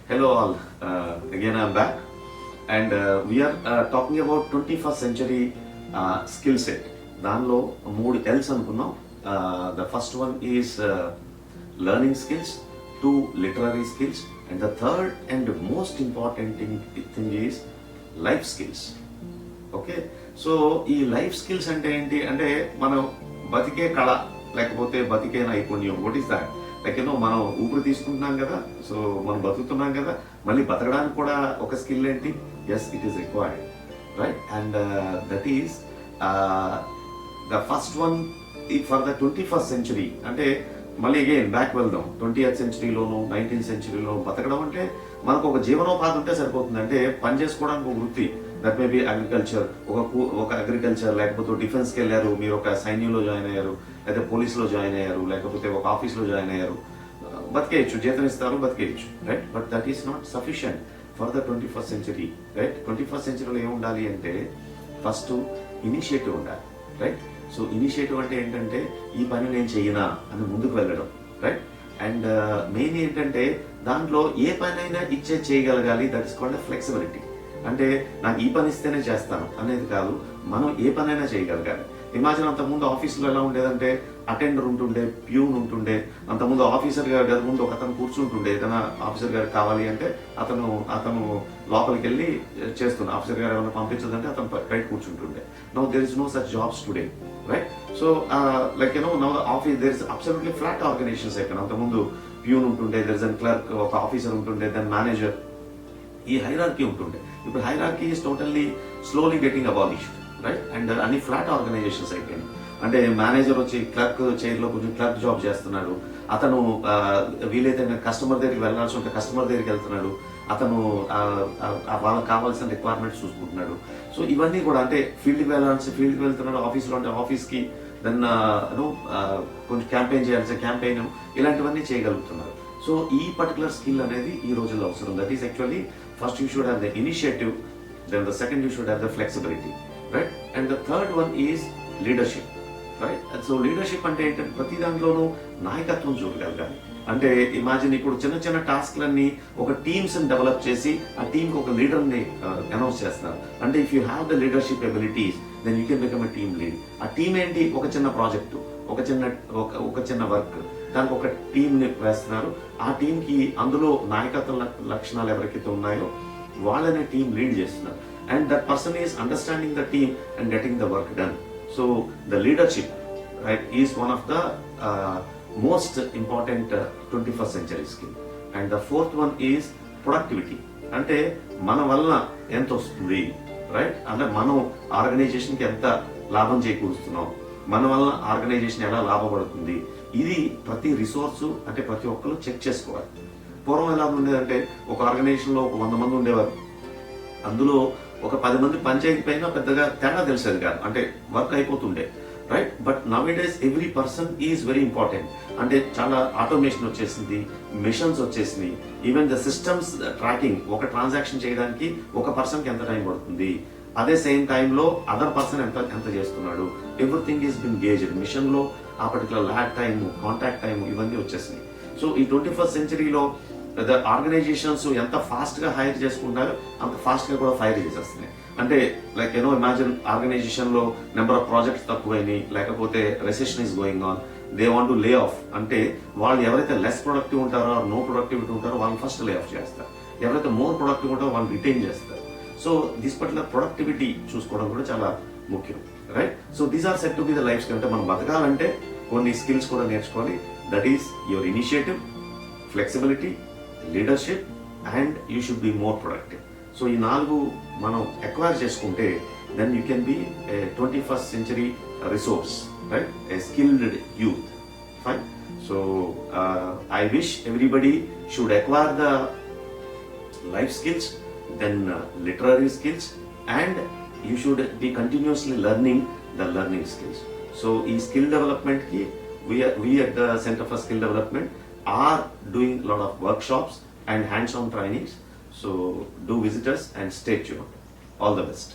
Hello all, again I'm back and we are talking about 21st century skill set. దానిలో మూడు else అనుకున్నాం. The first one is learning skills, two literary skills, and the third and most important thing is life skills. Okay, so ఈ life skills అంటే ఏంటి అంటే మనం బతికే కళ లేకపోతే బతికే నైపుణ్యం. What is that? లైక్ మనం ఊపిరి తీసుకుంటున్నాం కదా, సో మనం బతుకుతున్నాం కదా, మళ్ళీ బతకడానికి కూడా ఒక స్కిల్ ఏంటి? Yes, it is required, right? And that is the first one for the 21st century. అంటే మళ్ళీ అగైన్ బ్యాక్ వెళ్దాం. 20th సెంచురీలోను 19th సెంచురీలో బతకడం అంటే మనకు ఒక జీవనోపాధి ఉంటే సరిపోతుంది. అంటే పని చేసుకోవడానికి ఒక వృత్తి, దట్ మే బి అగ్రికల్చర్, ఒక అగ్రికల్చర్, లేకపోతే డిఫెన్స్కి వెళ్ళారు, మీరు ఒక సైన్యంలో జాయిన్ అయ్యారు, లేకపోతే పోలీసులో జాయిన్ అయ్యారు, లేకపోతే ఒక ఆఫీస్లో జాయిన్ అయ్యారు, బతికేయచ్చు, జీతం ఇస్తారు, బతికేయచ్చు, right? But that is not sufficient for the 21st century, right? 21st సెంచురీలో ఏముండాలి అంటే ఫస్ట్ ఇనిషియేటివ్ ఉండాలి, రైట్? సో ఇనిషియేటివ్ అంటే ఏంటంటే ఈ పని నేను చెయ్యనా అని ముందుకు వెళ్ళడం, రైట్? అండ్ మెయిన్ ఏంటంటే దాంట్లో ఏ పని అయినా చేయగలగాలి. That is called flexibility. అంటే నాకు ఈ పని ఇస్తేనే చేస్తాను అనేది కాదు, మనం ఏ పనైనా చేయగలగాలి. ఇమాజిన్ అంతకుముందు ఆఫీసులో ఎలా ఉండేదంటే అటెండర్ ఉంటుండే, ప్యూన్ ఉంటుండే, అంతకుముందు ఆఫీసర్ గారి గది ముందు ఒక అతను కూర్చుంటుండే. ఏదైనా ఆఫీసర్ గారికి కావాలి అంటే అతను లోపలికి వెళ్ళి చేస్తుండే. ఆఫీసర్ గారు ఏమైనా పంపించదంటే అతను బయట కూర్చుంటుండే. Now there is no such jobs today, right? So like now office there is absolutely flat organisations. ఇక్కడ అంతకుముందు ప్యూన్ ఉంటుండే, దేర్ ఇస్ అన్ క్లర్క్, ఒక ఆఫీసర్ ఉంటుండే, దెన్ మేనేజర్, ఈ హైరార్కీ ఉంటుండే. ఇప్పుడు hierarchy is totally slowly getting abolished, right? And అన్ని flat organisations అయిపోయింది. అంటే మేనేజర్ వచ్చి క్లర్క్ చైర్లో కొంచెం క్లర్క్ జాబ్ చేస్తున్నాడు, అతను వీలైతే కస్టమర్ దగ్గరికి వెళ్ళాల్సి ఉంటే కస్టమర్ దగ్గరికి వెళ్తున్నాడు, అతను వాళ్ళకి కావాల్సిన రిక్వైర్మెంట్స్ చూసుకుంటున్నాడు. సో ఇవన్నీ కూడా అంటే ఫీల్డ్కి ఫీల్డ్కి వెళ్తున్నాడు, ఆఫీస్లో అంటే ఆఫీస్కి, దెన్ కొంచెం క్యాంపెయిన్ చేయాల్సిన క్యాంపెయిన్, ఇలాంటివన్నీ చేయగలుగుతున్నారు. సో ఈ పర్టికులర్ స్కిల్ అనేది ఈ రోజుల్లో అవసరం. That is actually first you should have the initiative, then the second you should have the flexibility, right? And the third one is leadership, right? So leadership అంటే ఏంటంటే ప్రతి దాంట్లోనూ నాయకత్వం చూడగలగాలి. అంటే ఇమాజిన్ ఇప్పుడు చిన్న చిన్న టాస్క్లన్నీ ఒక టీమ్స్ డెవలప్ చేసి ఆ టీంకి ఒక లీడర్ని అనౌన్స్ చేస్తున్నారు. అంటే if you have the leadership abilities then you can become a team lead. ఆ టీం ఏంటి? ఒక చిన్న ప్రాజెక్టు, ఒక చిన్న వర్క్, దానికి ఒక టీంని వేస్తున్నారు. ఆ టీంకి అందులో నాయకత్వ లక్షణాలు ఎవరికైతే ఉన్నాయో వాళ్ళని టీం లీడ్ చేస్తున్నారు. And that person is understanding the team and getting the work done. So the leadership, right, is one of the most important 21st century skill. And the fourth one is productivity. అంటే మన వలన ఎంత వస్తుంది, right? అంటే మనం ఆర్గనైజేషన్కి ఎంత లాభం చేకూరుస్తున్నాం, మన వల్ల ఆర్గనైజేషన్ ఎలా లాభపడుతుంది, ఇది ప్రతి రిసోర్సు అంటే ప్రతి ఒక్కరు చెక్ చేసుకోవాలి. పూర్వం ఎలా ఉండేదంటే ఒక ఆర్గనైజేషన్లో ఒక 100 మంది ఉండేవారు, అందులో ఒక 10 మంది పని చేయకపోయినా పెద్దగా తేడా తెలిసేది కాదు, అంటే వర్క్ అయిపోతుండే, right? But now it is every person is very important. అంటే చాలా ఆటోమేషన్ వచ్చేసింది, మిషన్స్ వచ్చేసినాయి, ఈవెన్ ద సిస్టమ్స్ ట్రాకింగ్. ఒక ట్రాన్సాక్షన్ చేయడానికి ఒక పర్సన్కి ఎంత టైం పడుతుంది, అదే సేమ్ టైంలో అదర్ పర్సన్ ఎంత చేస్తున్నాడు, ఎవ్రీథింగ్ ఈస్ బిన్ గేజ్డ్. మిషన్లో ఆ particular lag time, contact time, ఇవన్నీ వచ్చేసినాయి. సో ఈ 21st సెంచరీలో ద ఆర్గనైజేషన్స్ ఎంత ఫాస్ట్గా హైర్ చేసుకుంటారో అంత ఫాస్ట్గా కూడా ఫైర్ చేసేస్తున్నాయి. అంటే లైక్ ఇమాజిన్ ఆర్గనైజేషన్లో నెంబర్ ఆఫ్ ప్రాజెక్ట్స్ తక్కువైనాయి, లేకపోతే recession is going on, they want to lay off. అంటే వాళ్ళు ఎవరైతే లెస్ ప్రొడక్టివ్ ఉంటారో, నో ప్రొడక్టివిటీ ఉంటారో వాళ్ళని ఫస్ట్ లే ఆఫ్ చేస్తారు, ఎవరైతే మోర్ ప్రొడక్టివ్ ఉంటారో వాళ్ళని రిటైన్ చేస్తారు. సో దిస్ పర్టికులర్ ప్రొడక్టివిటీ చూసుకోవడం కూడా చాలా ముఖ్యం, right? So these are set to be the life skill. అంటే మనం బతకాలంటే కొన్ని స్కిల్స్ కూడా నేర్చుకోవాలి. That is your initiative, flexibility, leadership, and you should be more productive. So ఈ 4 మనం ఎక్వైర్ చేసుకుంటే then you can be a 21st century resource, right? A skilled youth, fine. So I wish everybody should acquire the life skills, then literary skills, and you should be continuously learning the learning skills. So in skill development ki we at the Center for Skill Development are doing a lot of workshops and hands-on trainings. So do visit us and stay tuned. All the best.